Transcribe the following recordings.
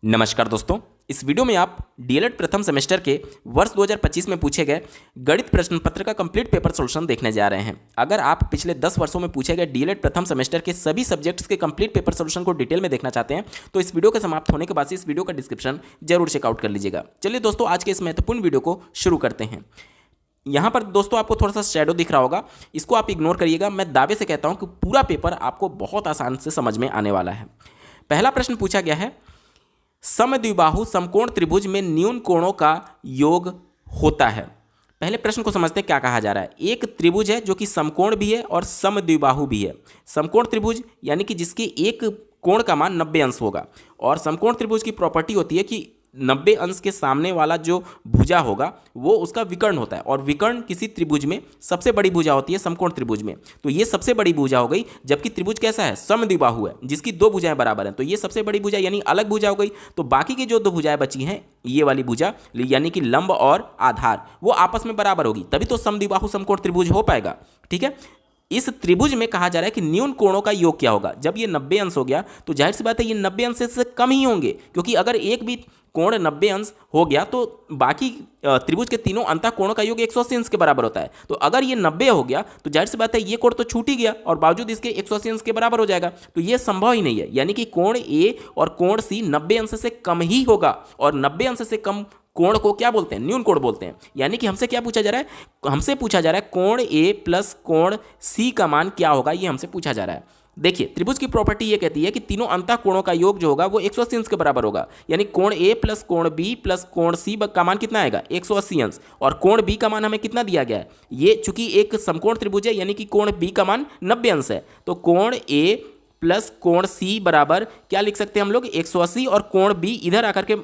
नमस्कार दोस्तों, इस वीडियो में आप डीएलएड प्रथम सेमेस्टर के वर्ष 2025 में पूछे गए गणित प्रश्न पत्र का कंप्लीट पेपर सॉल्यूशन देखने जा रहे हैं। अगर आप पिछले 10 वर्षों में पूछे गए डीएलएड प्रथम सेमेस्टर के सभी सब्जेक्ट्स के कंप्लीट पेपर सॉल्यूशन को डिटेल में देखना चाहते हैं तो इस वीडियो के समाप्त होने के बाद इस वीडियो का डिस्क्रिप्शन जरूर चेकआउट कर लीजिएगा। चलिए दोस्तों, आज के इस महत्वपूर्ण वीडियो को शुरू करते हैं। यहाँ पर दोस्तों आपको थोड़ा सा शैडो दिख रहा होगा, इसको आप इग्नोर करिएगा। मैं दावे से कहता हूँ कि पूरा पेपर आपको बहुत आसान से समझ में आने वाला है। पहला प्रश्न पूछा गया है, समद्विबाहु समकोण त्रिभुज में न्यून कोणों का योग होता है। पहले प्रश्न को समझते हैं क्या कहा जा रहा है। एक त्रिभुज है जो कि समकोण भी है और समद्विबाहु भी है। समकोण त्रिभुज यानी कि जिसके एक कोण का मान 90 अंश होगा, और समकोण त्रिभुज की प्रॉपर्टी होती है कि 90 अंश के सामने वाला जो भुजा होगा वो उसका विकर्ण होता है, और विकर्ण किसी त्रिभुज में सबसे बड़ी भुजा होती है समकोण त्रिभुज में। तो ये सबसे बड़ी भुजा हो गई, जबकि त्रिभुज कैसा है, समद्विबाहु है, जिसकी दो भुजाएं बराबर हैं। तो ये सबसे बड़ी भुजा यानी अलग भुजा हो गई। तो बाकी की जो दो भुजाएं बची हैं, ये वाली भुजा यानी कि लंब और आधार, वो आपस में बराबर होगी, तभी तो समद्विबाहु समकोण त्रिभुज हो पाएगा। ठीक है, इस त्रिभुज में कहा जा रहा है कि न्यून कोणों का योग क्या होगा। जब ये 90 अंश हो गया तो जाहिर सी बात है ये 90 अंश से कम ही होंगे, क्योंकि अगर एक भी कोण 90 अंश हो गया तो बाकी त्रिभुज के तीनों अंतः कोणों का योग 180 अंश के बराबर होता है। तो अगर ये 90 हो गया तो जाहिर सी बात है ये कोण तो छूट ही गया और बावजूद इसके 180 अंश के बराबर हो जाएगा। तो ये संभव ही नहीं है, यानी कि कोण ए और कोण सी 90 अंश से कम ही होगा, और 90 अंश से कम कोण को क्या बोलते हैं, न्यून कोण बोलते हैं। यानी कि हमसे क्या पूछा जा रहा है, हमसे पूछा जा रहा है कोण ए प्लस कोण सी का मान क्या होगा, ये हमसे पूछा जा रहा है। देखिए, त्रिभुज की प्रॉपर्टी ये कहती है कि तीनों अंतः कोणों का योग जो होगा वो 180 अंश के बराबर होगा। यानी कोण ए प्लस कोण बी प्लस कोण सी का मान कितना आएगा, 180 अंश, और कोण बी का मान हमें कितना दिया गया है, ये चूंकि एक समकोण त्रिभुज है यानी कि कोण बी का मान 90 अंश है। तो कोण ए प्लस कोण सी बराबर क्या लिख सकते हैं हम लोग, 180, और कोण बी इधर आकर के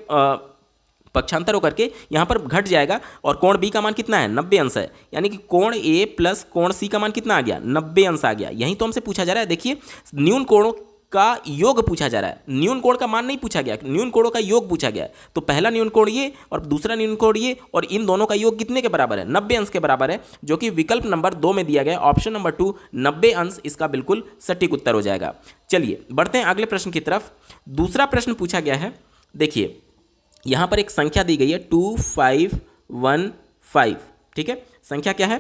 पक्षांतर होकर के यहाँ पर घट जाएगा, और कोण बी का मान कितना है, 90 अंश है। यानी कि कोण ए प्लस कोण सी का मान कितना आ गया, 90 अंश आ गया। यही तो हमसे पूछा जा रहा है। देखिए, न्यून कोणों का योग पूछा जा रहा है, न्यून कोण का मान नहीं पूछा गया, न्यून कोणों का योग पूछा गया है। तो पहला न्यून कोण ये और दूसरा न्यून कोण ये, और इन दोनों का योग कितने के बराबर है, 90 अंश के बराबर है, जो कि विकल्प नंबर 2 में दिया गया, ऑप्शन नंबर 2 90 अंश इसका बिल्कुल सटीक उत्तर हो जाएगा। चलिए बढ़ते हैं अगले प्रश्न की तरफ। दूसरा प्रश्न पूछा गया है, देखिए यहाँ पर एक संख्या दी गई है 2515। ठीक है, संख्या क्या है,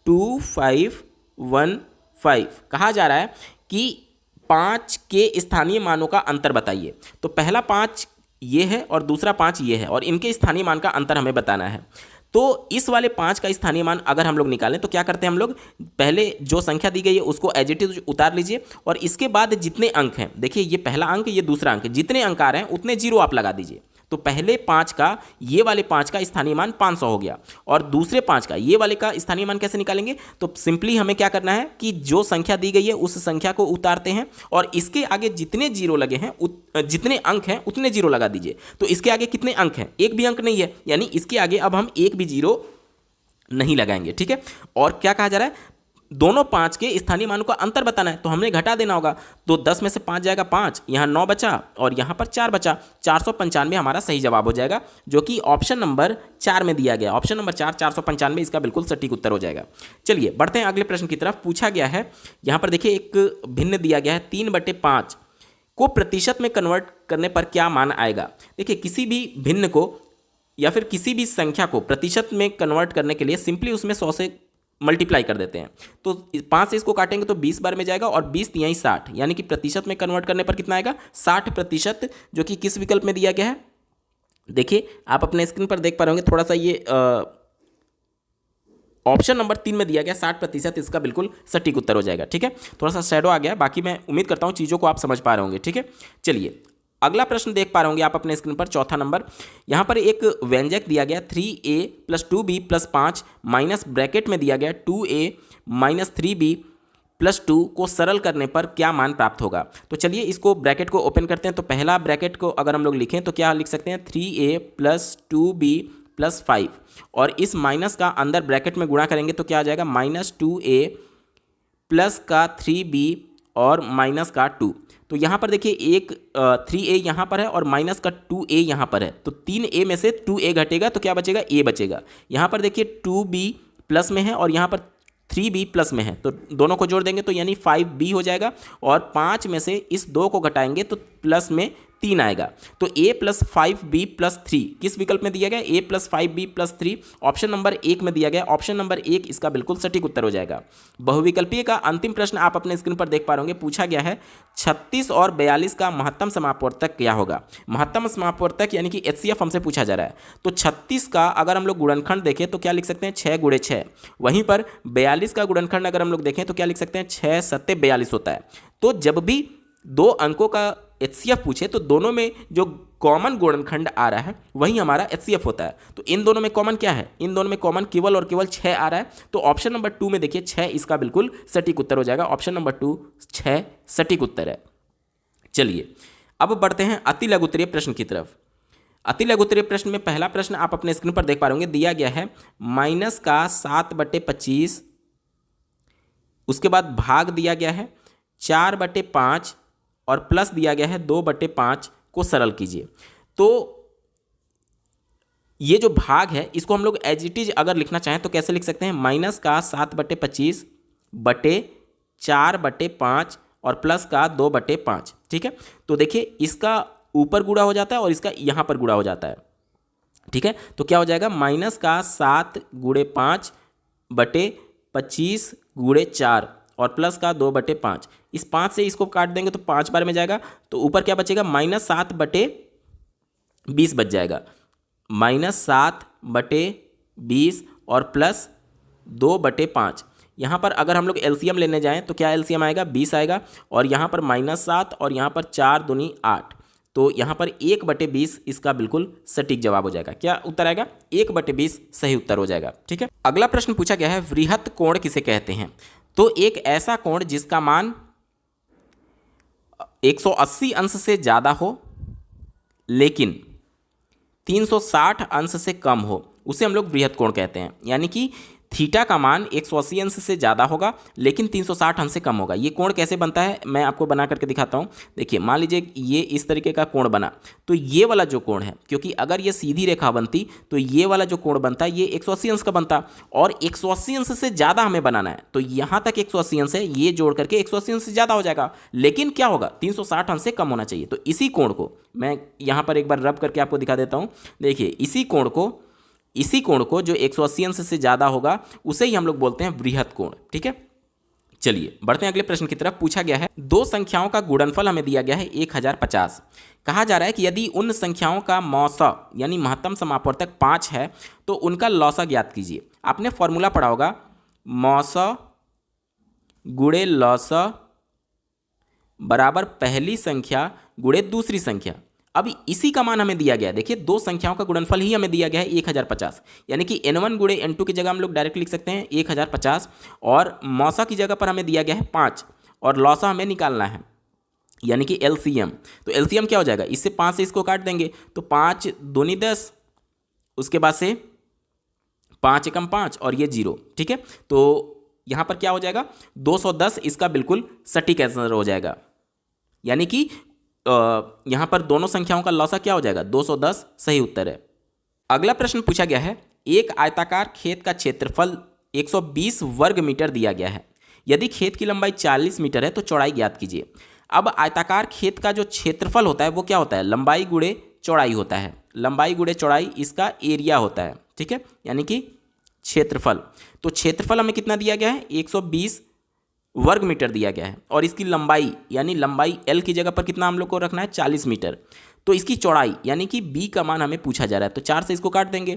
2515। कहा जा रहा है कि 5 के स्थानीय मानों का अंतर बताइए। तो पहला 5 ये है और दूसरा 5 ये है, और इनके स्थानीय मान का अंतर हमें बताना है। तो इस वाले 5 का स्थानीय मान अगर हम लोग निकालें तो क्या करते हैं हम लोग, पहले जो संख्या दी गई है उसको एज इट इज उतार लीजिए, और इसके बाद जितने अंक हैं, देखिए ये पहला अंक, ये दूसरा अंक, जितने अंक आ रहे हैं उतने जीरो आप लगा दीजिए। तो पहले 5 का, ये वाले 5 का स्थानीय मान 500 हो गया, और दूसरे 5 का, ये वाले का स्थानीय मान कैसे निकालेंगे, तो सिंपली हमें क्या करना है कि जो संख्या दी गई है उस संख्या को उतारते हैं, और इसके आगे जितने जीरो लगे हैं, जितने अंक हैं उतने जीरो लगा दीजिए। तो इसके आगे कितने अंक हैं, एक भी अंक नहीं है, यानी इसके आगे अब हम एक भी जीरो नहीं लगाएंगे। ठीक है, और क्या कहा जा रहा है, दोनों 5 के स्थानीय मानों का अंतर बताना है, तो हमने घटा देना होगा। तो 10 में से 5 जाएगा 5, यहाँ 9 बचा और यहाँ पर 4 बचा, 495 हमारा सही जवाब हो जाएगा, जो कि ऑप्शन नंबर 4 में दिया गया। ऑप्शन नंबर 4 495 इसका बिल्कुल सटीक उत्तर हो जाएगा। चलिए बढ़ते हैं अगले प्रश्न की तरफ। पूछा गया है, यहाँ पर देखिए एक भिन्न दिया गया है, 3/5 को प्रतिशत में कन्वर्ट करने पर क्या मान आएगा। देखिए, किसी भी भिन्न को या फिर किसी भी संख्या को प्रतिशत में कन्वर्ट करने के लिए सिंपली उसमें 100 से मल्टीप्लाई कर देते हैं। तो 5 से इसको काटेंगे तो 20 बार में जाएगा, और 20 तिहाई 60, यानी कि प्रतिशत में कन्वर्ट करने पर कितना आएगा, 60%, जो कि किस विकल्प में दिया गया है, देखिए आप अपने स्क्रीन पर देख पा रहे होंगे, थोड़ा सा ये ऑप्शन नंबर 3 में दिया गया 60%, इसका बिल्कुल सटीक उत्तर हो जाएगा। ठीक है, थोड़ा सा शैडो आ गया, बाकी मैं उम्मीद करता हूँ चीज़ों को आप समझ पा रहे होंगे। ठीक है, चलिए अगला प्रश्न देख पा रहे होंगे आप अपने स्क्रीन पर, चौथा नंबर। यहाँ पर एक व्यंजक दिया गया 3a + 2b + 5 माइनस ब्रैकेट में दिया गया 2a - 3b + 2 को सरल करने पर क्या मान प्राप्त होगा। तो चलिए इसको ब्रैकेट को ओपन करते हैं। तो पहला ब्रैकेट को अगर हम लोग लिखें तो क्या लिख सकते हैं, 3a + 2b + 5, और इस माइनस का अंदर ब्रैकेट में गुणा करेंगे तो क्या आ जाएगा, -2a प्लस का 3b और माइनस का 2। तो यहाँ पर देखिए एक 3a यहाँ पर है और माइनस का 2a यहाँ पर है, तो 3a में से 2a घटेगा तो क्या बचेगा, a बचेगा। यहाँ पर देखिए 2b प्लस में है और यहाँ पर 3b प्लस में है, तो दोनों को जोड़ देंगे तो यानी 5b हो जाएगा, और 5 में से इस 2 को घटाएंगे तो प्लस में 3 आएगा। तो a प्लस 5b+3 किस विकल्प में दिया गया? a plus 5b+3 option number 1 में दिया गया। ऑप्शन नंबर 1 इसका बिल्कुल सटीक उत्तर हो जाएगा। बहुविकल्पीय का अंतिम प्रश्न आप अपने स्क्रीन पर देख पा रहे होंगे। पूछा गया है 36 और 42 का महत्तम समापवर्तक क्या होगा? महत्तम समापवर्तक यानी कि HCF हमसे पूछा जा रहा है। तो 36 का अगर हम लोग गुणनखंड देखें तो क्या लिख सकते हैं? 6 गुणे 6। वहीं पर 42 का गुणनखंड अगर हम लोग देखें तो क्या लिख सकते हैं? 6 सत्ते 42 होता है। तो जब भी दो अंकों का HCF पूछे तो दोनों में जो कॉमन गुणनखंड आ रहा है वही हमारा HCF होता है। तो इन दोनों में कॉमन क्या है? इन दोनों में कॉमन केवल और केवल 6 आ रहा है। तो ऑप्शन नंबर 2 में देखिए 6 इसका बिल्कुल सटीक उत्तर हो जाएगा। ऑप्शन नंबर 2 6 सटीक उत्तर है। चलिए अब बढ़ते हैं अति लघुत्तरीय प्रश्न की तरफ। अति लघुत्तरीय प्रश्न में पहला प्रश्न आप अपने स्क्रीन पर देख पा रहे होंगे। दिया गया है -7/25, उसके बाद भाग दिया गया है 4/5 और प्लस दिया गया है 2/5 को सरल कीजिए। तो ये जो भाग है इसको हम लोग एज इट इज अगर लिखना चाहें तो कैसे लिख सकते हैं? -7/25 बटे 4/5 और प्लस का 2/5। ठीक है, तो देखिए इसका ऊपर गुणा हो जाता है और इसका यहाँ पर गुणा हो जाता है। ठीक है, तो क्या हो जाएगा? -7 × 5 बटे 25 × 4 और प्लस का 2/5। इस 5 से इसको काट देंगे तो 5 बार में जाएगा। तो ऊपर क्या बचेगा? -7/20 बच जाएगा। -7/20 और प्लस 2/5। यहाँ पर अगर हम लोग एलसीएम लेने जाएं तो क्या एलसीएम आएगा? 20 आएगा। और यहाँ पर -7 और यहाँ पर 4 दूनी 8। तो यहाँ पर 1/20 इसका बिल्कुल सटीक जवाब हो जाएगा। क्या उत्तर आएगा? 1/20 सही उत्तर हो जाएगा। ठीक है, अगला प्रश्न पूछा गया है वृहत कोण किसे कहते हैं? तो एक ऐसा कोण जिसका मान 180 अंश से ज़्यादा हो लेकिन 360 अंश से कम हो, उसे हम लोग वृहत कोण कहते हैं। यानी कि थीटा का मान 180 अंश से ज़्यादा होगा लेकिन 360 अंश से कम होगा। ये कोण कैसे बनता है मैं आपको बना करके दिखाता हूँ। देखिए मान लीजिए ये इस तरीके का कोण बना, तो ये वाला जो कोण है, क्योंकि अगर ये सीधी रेखा बनती तो ये वाला जो कोण बनता ये 180 अंश का बनता, और 180 अंश से ज़्यादा हमें बनाना है तो यहाँ तक 180 अंश है, ये जोड़ करके 180 अंश से ज़्यादा हो जाएगा। लेकिन क्या होगा? 360 अंश से कम होना चाहिए। तो इसी कोण को मैं यहाँ पर एक बार रब करके आपको दिखा देता हूँ। देखिए इसी कोण को जो 180 अंश से ज़्यादा होगा उसे ही हम लोग बोलते हैं वृहत कोण। ठीक है, चलिए बढ़ते हैं अगले प्रश्न की तरफ। पूछा गया है दो संख्याओं का गुणनफल हमें दिया गया है 1050। कहा जा रहा है कि यदि उन संख्याओं का मौसा यानी महत्तम समापवर्तक 5 है तो उनका लौसा ज्ञात कीजिए। आपने फॉर्मूला पढ़ा होगा, मौसा गुणे लौसा बराबर पहली संख्या गुणे दूसरी संख्या। अब इसी का मान हमें दिया गया है। देखिए दो संख्याओं का गुणनफल ही हमें दिया गया है 1050, यानी कि n1 गुणे n2 की जगह हम लोग डायरेक्ट लिख सकते हैं 1050, और मौसा की जगह पर हमें दिया गया है 5 और लौसा हमें निकालना है यानी कि LCM। तो LCM क्या हो जाएगा? इससे 5 से इसको काट देंगे तो 5 दूनी 10, उसके बाद से 5 एकम 5 और ये 0। ठीक है, तो यहाँ पर क्या हो जाएगा? 210 इसका बिल्कुल सटीक आंसर हो जाएगा। यानी कि यहाँ पर दोनों संख्याओं का लौसा क्या हो जाएगा? 210 सही उत्तर है। अगला प्रश्न पूछा गया है एक आयताकार खेत का क्षेत्रफल 120 वर्ग मीटर दिया गया है। यदि खेत की लंबाई 40 मीटर है तो चौड़ाई ज्ञात कीजिए। अब आयताकार खेत का जो क्षेत्रफल होता है वो क्या होता है? लंबाई गुणे चौड़ाई होता है। लंबाई गुणे चौड़ाई इसका एरिया होता है। ठीक है, यानी कि क्षेत्रफल। तो क्षेत्रफल हमें कितना दिया गया है? 120 वर्ग मीटर दिया गया है, और इसकी लंबाई यानी लंबाई L की जगह पर कितना हम लोग को रखना है? 40 मीटर। तो इसकी चौड़ाई यानी कि B का मान हमें पूछा जा रहा है, तो 4 से इसको काट देंगे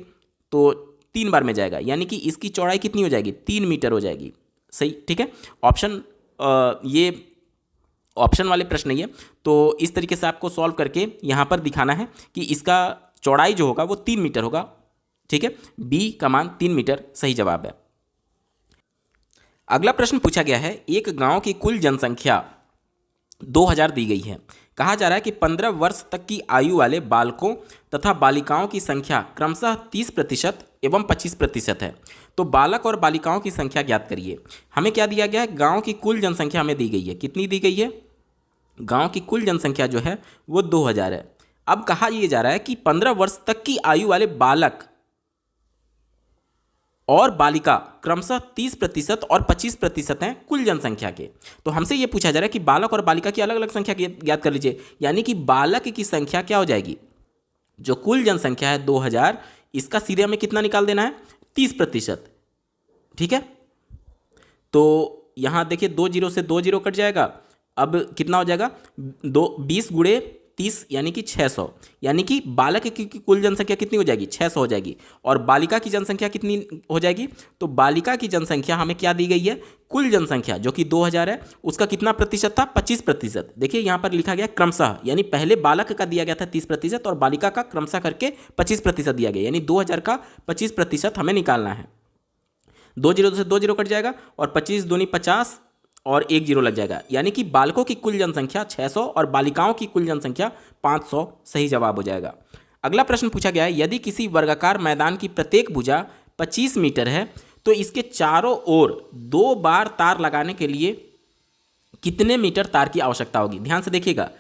तो 3 बार में जाएगा, यानी कि इसकी चौड़ाई कितनी हो जाएगी? 3 मीटर हो जाएगी। सही, ठीक है। ऑप्शन ये ऑप्शन वाले प्रश्न नहीं है, तो इस तरीके से आपको सॉल्व करके यहाँ पर दिखाना है कि इसका चौड़ाई जो होगा वो 3 मीटर होगा। ठीक है, B का मान 3 मीटर सही जवाब है। अगला प्रश्न पूछा गया है एक गांव की कुल जनसंख्या 2000 दी गई है। कहा जा रहा है कि 15 वर्ष तक की आयु वाले बालकों तथा बालिकाओं की संख्या क्रमशः 30% एवं 25% है। तो बालक और बालिकाओं की संख्या ज्ञात करिए। हमें क्या दिया गया है? गांव की कुल जनसंख्या हमें दी गई है। कितनी दी गई है? गांव की कुल जनसंख्या जो है वो 2000 है। अब कहा यह जा रहा है कि 15 वर्ष तक की आयु वाले बालक और बालिका क्रमशः 30% और 25% हैं कुल जनसंख्या के। तो हमसे ये पूछा जा रहा है कि बालक और बालिका की अलग अलग संख्या ज्ञात कर लीजिए। यानी कि बालक की संख्या क्या हो जाएगी, जो कुल जनसंख्या है 2000, इसका सीधे हमें कितना निकाल देना है, 30%। ठीक है, तो यहाँ देखिए 2 जीरो से 2 जीरो कट जाएगा। अब कितना हो जाएगा, 20 गुणे 30 यानी कि 600। यानी कि बालक की कुल जनसंख्या कितनी हो जाएगी, 600 हो जाएगी। और बालिका की जनसंख्या कितनी हो जाएगी, तो बालिका की जनसंख्या हमें क्या दी गई है, कुल जनसंख्या जो कि 2000 है, उसका कितना प्रतिशत था, 25%। देखिए यहाँ पर लिखा गया क्रमशः, यानी पहले बालक का दिया गया था 30% और बालिका का क्रमशः करके 25% दिया गया, यानी 2000 का 25% हमें निकालना है। 2 जीरो से 2 जीरो कट जाएगा और 25 दूनी 50 और 1 जीरो लग जाएगा। यानी कि बालकों की कुल जनसंख्या 600 और बालिकाओं की कुल जनसंख्या 500 सही जवाब हो जाएगा। अगला प्रश्न पूछा गया है, यदि किसी वर्गाकार मैदान की प्रत्येक भुजा 25 मीटर है तो इसके चारों ओर 2 बार तार लगाने के लिए कितने मीटर तार की आवश्यकता होगी। ध्यान से देखिएगा,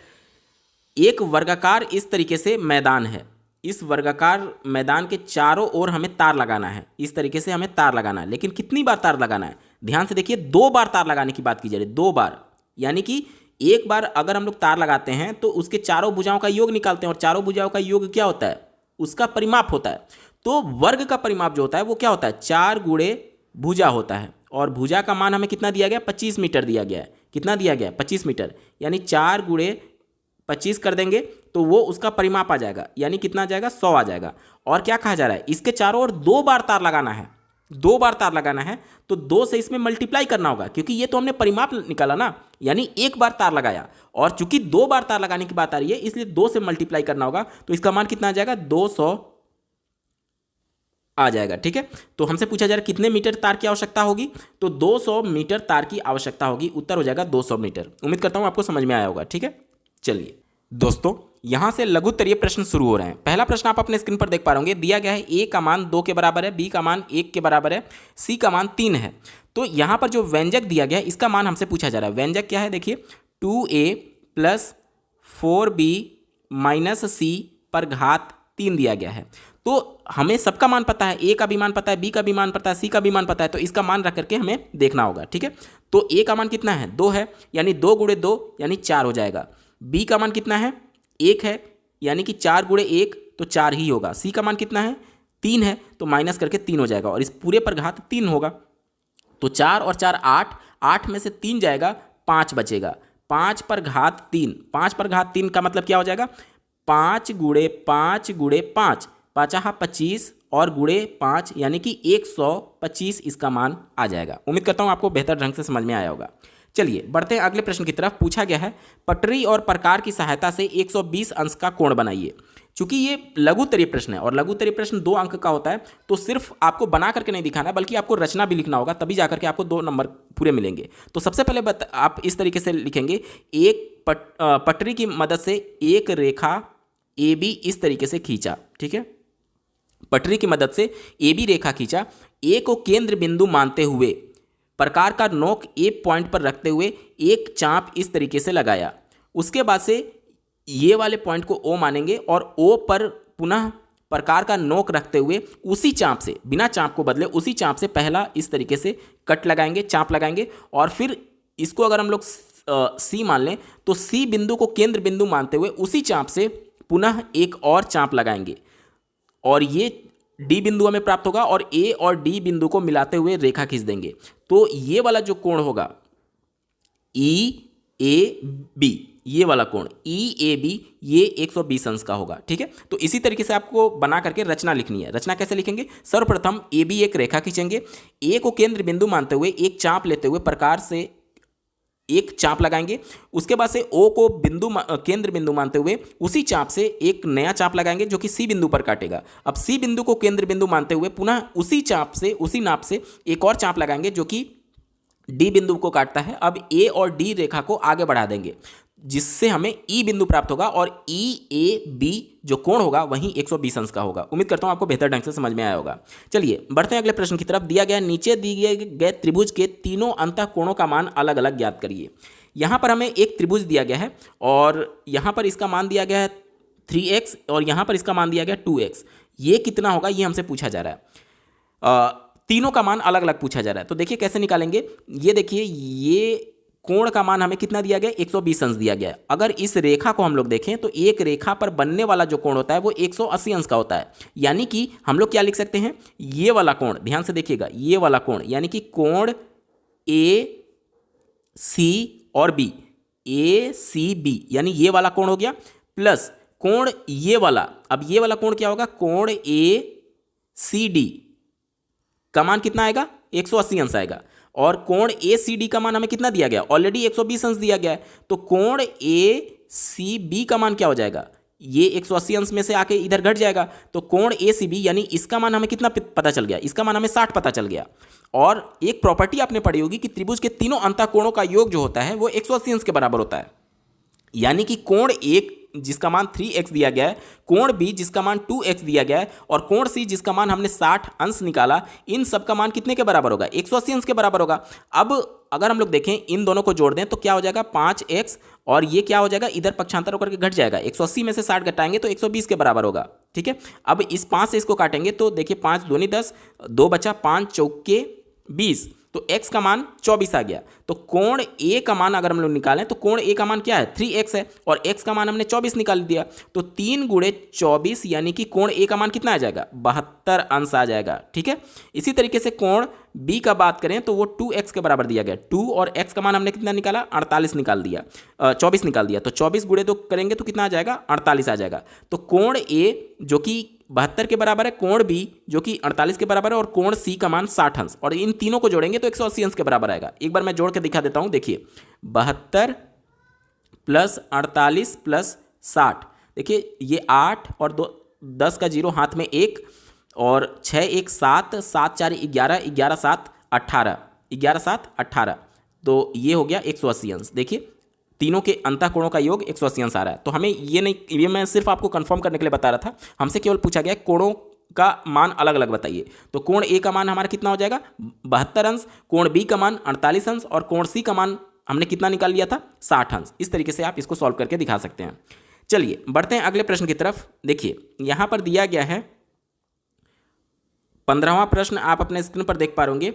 एक वर्गाकार इस तरीके से मैदान है, इस वर्गाकार मैदान के चारों ओर हमें तार लगाना है, इस तरीके से हमें तार लगाना है। लेकिन कितनी बार तार लगाना है, ध्यान से देखिए 2 बार तार लगाने की बात की जा रही है, 2 बार। यानी कि एक बार अगर हम लोग तार लगाते हैं तो उसके चारों भुजाओं का योग निकालते हैं, और चारों भुजाओं का योग क्या होता है, उसका परिमाप होता है। तो वर्ग का परिमाप जो होता है वो क्या होता है, 4 गुणे भुजा होता है। और भुजा का मान हमें कितना दिया गया, 25 मीटर दिया गया है। कितना दिया गया है, 25 मीटर। यानी 4 गुणे 25 कर देंगे तो वो उसका परिमाप आ जाएगा, यानी कितना आ जाएगा, 100 आ जाएगा। और क्या कहा जा रहा है, इसके चारों ओर 2 बार तार लगाना है, 2 बार तार लगाना है। तो 2 से इसमें मल्टीप्लाई करना होगा, क्योंकि ये तो हमने परिमाप निकाला ना, यानी 1 बार तार लगाया। और चूंकि 2 बार तार लगाने की बात आ रही है, इसलिए 2 से मल्टीप्लाई करना होगा। तो इसका मान कितना आ जाएगा, 200 आ जाएगा। ठीक है, तो हमसे पूछा जा रहा है कितने मीटर तार की आवश्यकता होगी, तो 200 मीटर तार की आवश्यकता होगी। उत्तर हो जाएगा 200 मीटर। उम्मीद करता हूं आपको समझ में आया होगा। ठीक है, चलिए दोस्तों, यहां से लघु उत्तरीय प्रश्न शुरू हो रहे हैं। पहला प्रश्न आप अपने स्क्रीन पर देख पा रहे होंगे, दिया गया है a का मान 2 के बराबर है, b का मान 1 के बराबर है, c का मान 3 है। तो यहां पर जो व्यंजक दिया गया है इसका मान हमसे पूछा जा रहा है। व्यंजक क्या है, देखिए 2a plus 4b minus c पर घात 3 दिया गया है। तो हमें सबका मान पता है, a का भी मान पता है, b का भी मान पता है, c का भी मान पता है। तो इसका मान रख करके हमें देखना होगा। ठीक है, तो a का मान कितना है, 2 है, यानी 2 गुणे 2 यानी 4 हो जाएगा। b का मान कितना है, 1 है, यानी कि 4 गुणे 1 तो 4 ही होगा। c का मान कितना है, 3 है, तो माइनस करके 3 हो जाएगा, और इस पूरे पर घात 3 होगा। तो 4 और 4 8, 8 में से 3 जाएगा, 5 बचेगा। 5 पर घात 3, 5 पर घात 3 का मतलब क्या हो जाएगा, 5 गुणे 5 गुणे 5, 5 25 और गुणे 5 यानी कि 125 इसका मान आ जाएगा। उम्मीद करता हूँ आपको बेहतर ढंग से समझ में आया होगा। चलिए बढ़ते हैं अगले प्रश्न की तरफ। पूछा गया है, पटरी और प्रकार की सहायता से 120 अंश का कोण बनाइए। चूंकि ये लघु उत्तरीय प्रश्न है और लघु उत्तरीय प्रश्न 2 अंक का होता है, तो सिर्फ आपको बना करके नहीं दिखाना है, बल्कि आपको रचना भी लिखना होगा, तभी जाकर के आपको 2 नंबर पूरे मिलेंगे। तो सबसे पहले आप इस तरीके से लिखेंगे, एक पटरी की मदद से एक रेखा AB इस तरीके से खींचा। ठीक है, पटरी की मदद से AB रेखा खींचा, A को केंद्र बिंदु मानते हुए प्रकार का नोक A पॉइंट पर रखते हुए एक चाप इस तरीके से लगाया। उसके बाद से ये वाले पॉइंट को O मानेंगे और O पर पुनः प्रकार का नोक रखते हुए उसी चाप से, बिना चाप को बदले उसी चाप से पहला इस तरीके से कट लगाएंगे, चाप लगाएंगे। और फिर इसको अगर हम लोग C मान लें तो C बिंदु को केंद्र बिंदु मानते हुए उसी चाप से पुनः एक और चाप लगाएंगे, और ये D बिंदु हमें प्राप्त होगा, और A और D बिंदु को मिलाते हुए रेखा खींच देंगे। तो ये वाला जो कोण होगा EAB, ये वाला कोण EAB, ये 120 अंश का होगा। ठीक है, तो इसी तरीके से आपको बना करके रचना लिखनी है। रचना कैसे लिखेंगे, सर्वप्रथम AB एक रेखा खींचेंगे, A को केंद्र बिंदु मानते हुए एक चाप लेते हुए प्रकार से एक चाप लगाएंगे। उसके बाद से O को केंद्र बिंदु मानते हुए उसी चाप से एक नया चाप लगाएंगे जो कि C बिंदु पर काटेगा। अब C बिंदु को केंद्र बिंदु मानते हुए पुनः उसी चाप से, उसी नाप से एक और चाप लगाएंगे जो कि D बिंदु को काटता है। अब A और D रेखा को आगे बढ़ा देंगे, जिससे हमें E बिंदु प्राप्त होगा, और EAB जो कोण होगा वहीं 120 अंश का होगा। उम्मीद करता हूं आपको बेहतर ढंग से समझ में आया होगा। चलिए बढ़ते हैं अगले प्रश्न की तरफ। दिया गया, नीचे दिए गए त्रिभुज के तीनों अंतःकोणों का मान अलग अलग ज्ञात करिए। यहां पर हमें एक त्रिभुज दिया गया है, और यहां पर इसका मान दिया गया है 3x, और यहां पर इसका मान दिया गया 2x। ये कितना होगा, ये हमसे पूछा जा रहा है। तीनों का मान अलग अलग पूछा जा रहा है। तो देखिए कैसे निकालेंगे, ये देखिए ये कोण का मान हमें कितना दिया गया, 120 अंश दिया गया है। अगर इस रेखा को हम लोग देखें तो एक रेखा पर बनने वाला जो कोण होता है वो 180 अंश का होता है। यानी कि हम लोग क्या लिख सकते हैं, ये वाला कोण, ध्यान से देखिएगा, ये वाला कोण यानी कि कोण ए सी और बी, ए सी बी यानी ये वाला कोण हो गया, प्लस कोण ये वाला, अब ये वाला कोण क्या होगा, कोण ए सी डी का मान कितना आएगा, 180 अंश आएगा। और कोण ए सी डी का मान हमें कितना दिया गया, ऑलरेडी 120 अंश दिया गया है। तो कोण ए सी बी का मान क्या हो जाएगा, ये 180 अंश में से आके इधर घट जाएगा। तो कोण ए सी बी यानी इसका मान हमें कितना पता चल गया, इसका मान हमें 60 पता चल गया। और एक प्रॉपर्टी आपने पढ़ी होगी कि त्रिभुज के तीनों अंतःकोणों का योग जो होता है वो 180 अंश के बराबर होता है। यानी कि कोण एक जिसका मान 3x दिया गया है, कोण बी जिसका मान 2x दिया गया है, और कोण सी जिसका मान हमने 60 अंश निकाला, इन सब का मान कितने के बराबर होगा, 180 अंश के बराबर होगा। अब अगर हम लोग देखें इन दोनों को जोड़ दें तो क्या हो जाएगा, 5x, और ये क्या हो जाएगा, इधर पक्षांतर होकर के घट जाएगा, 180 में से 60 घटाएंगे तो 120 के बराबर होगा। ठीक है, अब इस 5 से इसको काटेंगे तो देखिए 5 दूनी 10, 2 बचा, 5 चौके 20, तो x का मान 24 आ गया। तो कोण a का मान अगर हम लोग निकालें तो कोण a का मान क्या है, 3x है, और x का मान हमने 24 निकाल दिया। तो 3 गुणे 24 यानी कि कोण a का मान कितना आ जाएगा, 72 अंश आ जाएगा। ठीक है, इसी तरीके से कोण b का बात करें तो वो 2x के बराबर दिया गया, 2 और x का मान हमने कितना निकाला, 48 निकाल दिया, 24 निकाल दिया। तो 24 गुणे 2 करेंगे तो कितना आ जाएगा, 48 आ जाएगा। तो कोण a जो कि 72 के बराबर है, कोण बी जो कि 48 के बराबर है, और कोण सी का मान 60 अंश, और इन तीनों को जोड़ेंगे तो 180 अंश के बराबर आएगा। एक बार मैं जोड़ के दिखा देता हूं, देखिए 72 प्लस 48 प्लस 60, देखिए ये 8 और 2 10 का जीरो हाथ में 1, और 6 1 7, 7 4 11, 11 7 18, 11 7 18, तो ये हो गया 180 अंश। देखिए तीनों के अंतःकोणों का योग 180 अंश आ रहा है। तो हमें ये नहीं, ये मैं सिर्फ आपको कंफर्म करने के लिए बता रहा था, हमसे केवल पूछा गया कोणों का मान अलग अलग बताइए। तो कोण ए का मान हमारा कितना हो जाएगा, 72 अंश, कोण बी का मान 48 अंश, और कोण सी का मान हमने कितना निकाल लिया था, 60 अंश। इस तरीके से आप इसको सॉल्व करके दिखा सकते हैं। चलिए बढ़ते हैं अगले प्रश्न की तरफ। देखिए यहां पर दिया गया है 15वां प्रश्न, आप अपने स्क्रीन पर देख पा रहे।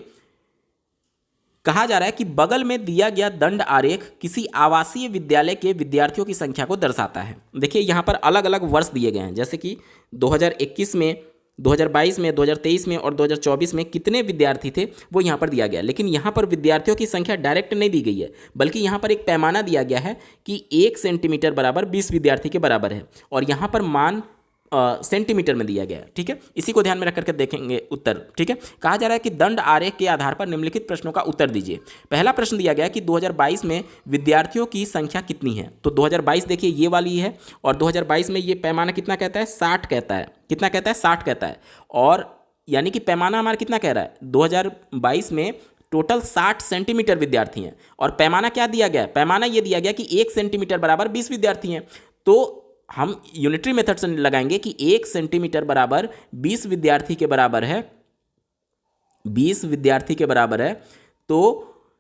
कहा जा रहा है कि बगल में दिया गया दंड आरेख किसी आवासीय विद्यालय के विद्यार्थियों की संख्या को दर्शाता है। देखिए यहाँ पर अलग अलग वर्ष दिए गए हैं, जैसे कि 2021 में, 2022 में, 2023 में और 2024 में कितने विद्यार्थी थे वो यहाँ पर दिया गया। लेकिन यहाँ पर विद्यार्थियों की संख्या डायरेक्ट नहीं दी गई है, बल्कि यहाँ पर एक पैमाना दिया गया है कि 1 सेंटीमीटर बराबर 20 विद्यार्थी के बराबर है, और यहाँ पर मान सेंटीमीटर में दिया गया है। ठीक है, इसी को ध्यान में रख करके देखेंगे उत्तर। ठीक है, कहा जा रहा है कि दंड आरेख के आधार पर निम्नलिखित प्रश्नों का उत्तर दीजिए। पहला प्रश्न दिया गया है कि 2022 में विद्यार्थियों की संख्या कितनी है। तो 2022 देखिए ये वाली है, और 2022 में ये पैमाना कितना कहता है, 60 कहता है। कितना कहता है, 60 कहता है। और यानी कि पैमाना हमारा कितना कह रहा है, 2022 में टोटल 60 सेंटीमीटर विद्यार्थी हैं, और पैमाना क्या दिया गया है, पैमाना ये दिया गया कि 1 सेंटीमीटर बराबर 20 विद्यार्थी हैं। तो हम यूनिटरी मेथड से लगाएंगे कि 1 सेंटीमीटर बराबर 20 विद्यार्थी के बराबर है, 20 विद्यार्थी के बराबर है। तो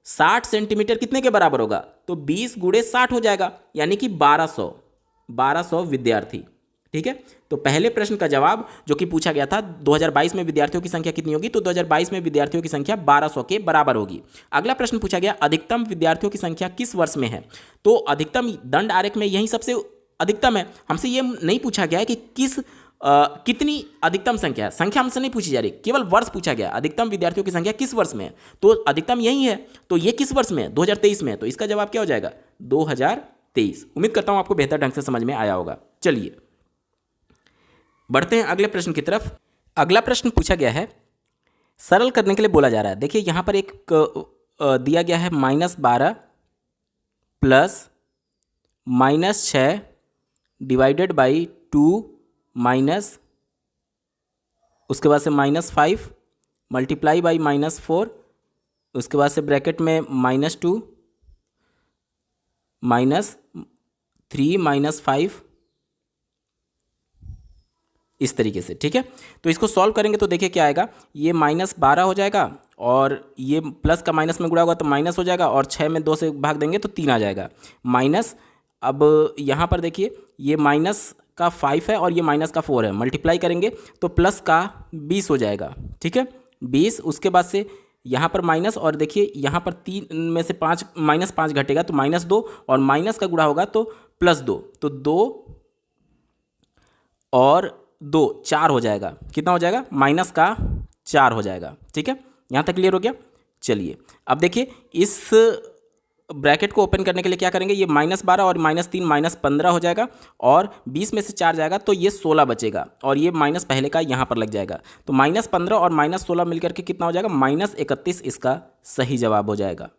60 सेंटीमीटर कितने के बराबर होगा, तो 20 गुणे 60 हो जाएगा, यानी कि 1200 विद्यार्थी। ठीक है, तो पहले प्रश्न का जवाब जो कि पूछा गया था 2022 में विद्यार्थियों की संख्या कितनी होगी, तो 2022 में विद्यार्थियों की संख्या 1200 के बराबर होगी। अगला प्रश्न पूछा गया अधिकतम विद्यार्थियों की संख्या किस वर्ष में है। तो अधिकतम दंड आरेख में यही सबसे अधिकतम है। हमसे ये नहीं पूछा गया है कि कितनी अधिकतम संख्या है, संख्या हमसे नहीं पूछी जा रही, केवल वर्ष पूछा गया, अधिकतम विद्यार्थियों की संख्या किस वर्ष में है। तो अधिकतम यही है, तो ये किस वर्ष में है, 2023 में है। तो इसका जवाब क्या हो जाएगा, 2023। उम्मीद करता हूं आपको बेहतर ढंग से समझ में आया होगा। चलिए बढ़ते हैं अगले प्रश्न की तरफ। अगला प्रश्न पूछा गया है, सरल करने के लिए बोला जा रहा है। देखिए यहां पर एक दिया गया है -12 प्लस -6 डिवाइडेड बाई 2 माइनस, उसके बाद से -5 मल्टीप्लाई बाई -4, उसके बाद से ब्रैकेट में -2 -3 -5, इस तरीके से। ठीक है, तो इसको सॉल्व करेंगे तो देखिए क्या आएगा, ये -12 हो जाएगा, और ये प्लस का माइनस में गुणा होगा तो माइनस हो जाएगा, और 6 में 2 से भाग देंगे तो 3 आ जाएगा माइनस। अब यहाँ पर देखिए ये माइनस का 5 है और ये माइनस का 4 है, मल्टीप्लाई करेंगे तो प्लस का 20 हो जाएगा। ठीक है, 20, उसके बाद से यहाँ पर माइनस, और देखिए यहाँ पर 3 में से 5 -5 घटेगा तो -2, और माइनस का गुणा होगा तो +2, तो 2 और 2 4 हो जाएगा। कितना हो जाएगा? माइनस का 4 हो जाएगा। ठीक है, यहाँ तक क्लियर हो गया। चलिए अब देखिए, इस ब्रैकेट को ओपन करने के लिए क्या करेंगे, ये -12 और -3 -15 हो जाएगा, और 20 में से 4 जाएगा तो ये 16 बचेगा, और ये माइनस पहले का यहाँ पर लग जाएगा, तो -15 और -16 मिलकर के कितना हो जाएगा? -31 इसका सही जवाब हो जाएगा।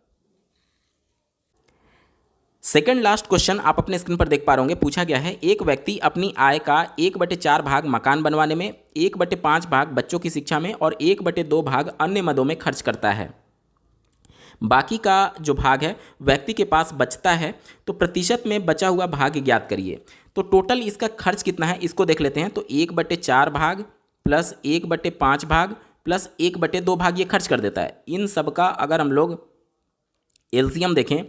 सेकंड लास्ट क्वेश्चन आप अपने स्क्रीन पर देख पा रहे होंगे। पूछा गया है, एक व्यक्ति अपनी आय का 1/4 भाग मकान बनवाने में, 1/5 भाग बच्चों की शिक्षा में और 1/2 भाग अन्य मदों में खर्च करता है। बाकी का जो भाग है व्यक्ति के पास बचता है, तो प्रतिशत में बचा हुआ भाग ज्ञात करिए। तो टोटल इसका खर्च कितना है इसको देख लेते हैं। तो 1/4 भाग प्लस 1/5 भाग प्लस 1/2 भाग ये खर्च कर देता है। इन सब का अगर हम लोग एलसीएम देखें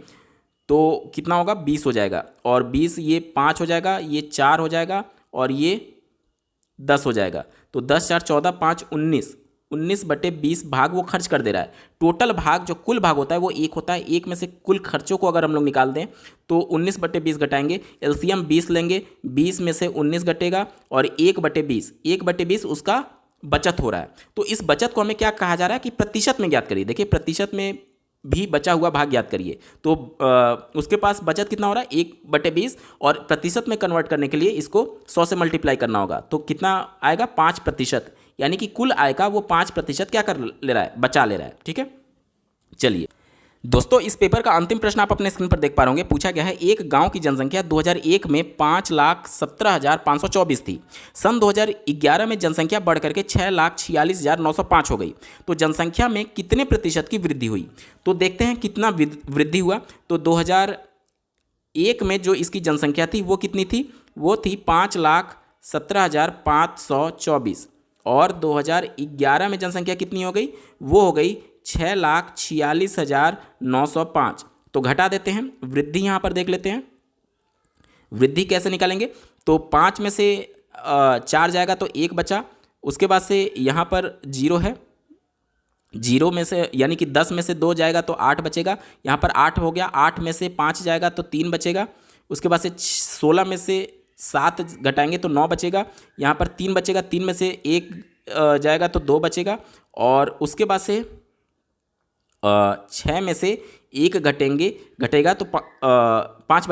तो कितना होगा? 20 हो जाएगा, और 20 ये 5 हो जाएगा, ये 4 हो जाएगा, और ये 10 हो जाएगा। तो 10 4 14 5 19, 19/20 भाग वो खर्च कर दे रहा है। टोटल भाग जो कुल भाग होता है वो 1 होता है। 1 में से कुल खर्चों को अगर हम लोग निकाल दें तो 19/20 घटाएंगे, एलसीएम 20 लेंगे, 20 में से 19 घटेगा, और 1/20, 1/20 उसका बचत हो रहा है। तो इस बचत को हमें क्या कहा जा रहा है कि प्रतिशत में ज्ञात करिए। देखिए प्रतिशत में भी बचा हुआ भाग ज्ञात करिए। तो उसके पास बचत कितना हो रहा है? 1/20, और प्रतिशत में कन्वर्ट करने के लिए इसको 100 से मल्टीप्लाई करना होगा। तो कितना आएगा? 5%, यानी कि कुल आय का वो 5% क्या कर ले रहा है? बचा ले रहा है। ठीक है, चलिए दोस्तों, इस पेपर का अंतिम प्रश्न आप अपने स्क्रीन पर देख पा रहे होंगे। पूछा गया है, एक गांव की जनसंख्या 2001 में 5,17,524 थी। सन 2011 में जनसंख्या बढ़ करके 6,46,905 हो गई। तो जनसंख्या में कितने प्रतिशत की वृद्धि हुई? तो देखते हैं कितना वृद्धि हुआ। तो 2001 में जो इसकी जनसंख्या थी वो कितनी थी? वो थी 5,17,524, और 2011 में जनसंख्या कितनी हो गई? वो हो गई 6,46,905। तो घटा देते हैं, वृद्धि यहाँ पर देख लेते हैं। वृद्धि कैसे निकालेंगे? तो 5 में से 4 जाएगा तो 1 बचा, उसके बाद से यहाँ पर 0 है, 0 में से यानी कि 10 में से 2 जाएगा तो 8 बचेगा, यहाँ पर 8 हो गया। 8 में से 5 जाएगा तो 3 बचेगा, उसके बाद से 16 में से 7 घटाएंगे तो 9 बचेगा, यहाँ पर 3 बचेगा, 3 में से 1 जाएगा तो 2 बचेगा, और उसके बाद से 6 में से 1 घटेगा तो 5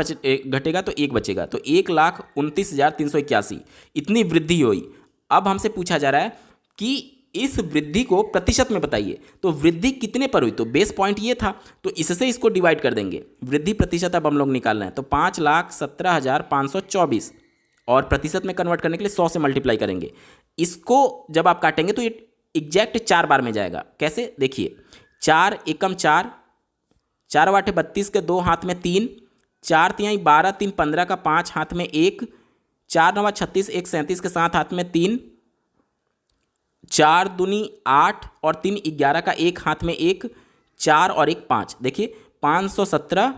घटेगा तो 1 बचेगा। तो 1,29,381 इतनी वृद्धि हुई। अब हमसे पूछा जा रहा है कि इस वृद्धि को प्रतिशत में बताइए। तो वृद्धि कितने पर हुई? तो बेस पॉइंट ये था, तो इससे इसको डिवाइड कर देंगे। वृद्धि प्रतिशत अब हम लोग निकाल रहे हैं, तो 5,17,524, और प्रतिशत में कन्वर्ट करने के लिए 100 से मल्टीप्लाई करेंगे। इसको जब आप काटेंगे तो ये एग्जैक्ट 4 बार में जाएगा। कैसे? देखिए, 4 एकम 4, 4 वाटे 32 के 2 हाथ में 3, 4 तिहाई 12, 3 15 का 5 हाथ में 1, 4 9 36, 1 37 के 7 हाथ में 3, 4 दूनी 8 और 3 11 का 1 हाथ में 1, 4 और 1 5। देखिए 517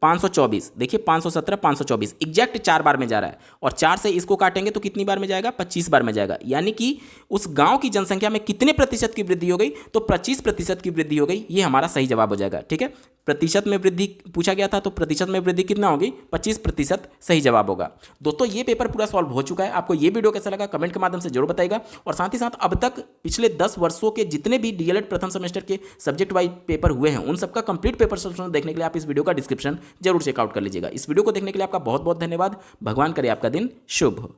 524, देखिए 517 524 एग्जैक्ट 4 बार में जा रहा है, और 4 से इसको काटेंगे तो कितनी बार में जाएगा? 25 बार में जाएगा। यानी कि उस गांव की जनसंख्या में कितने प्रतिशत की वृद्धि हो गई? तो 25% की वृद्धि हो गई। ये हमारा सही जवाब हो जाएगा। ठीक है, प्रतिशत में वृद्धि पूछा गया था, तो प्रतिशत में वृद्धि कितना होगी? 25% सही जवाब होगा। दोस्तों ये पेपर पूरा सॉल्व हो चुका है। आपको ये वीडियो कैसा लगा कमेंट के माध्यम से जरूर बताइएगा, और साथ ही साथ अब तक पिछले 10 वर्षों के जितने भी डीएलएड प्रथम सेमेस्टर के सब्जेक्ट वाइज पेपर हुए हैं उन सबका कंप्लीट पेपर सोल्यूशन देखने के लिए आप इस वीडियो का डिस्क्रिप्शन जरूर चेकआउट कर लीजिएगा। इस वीडियो को देखने के लिए आपका बहुत बहुत धन्यवाद। भगवान करे आपका दिन शुभ हो।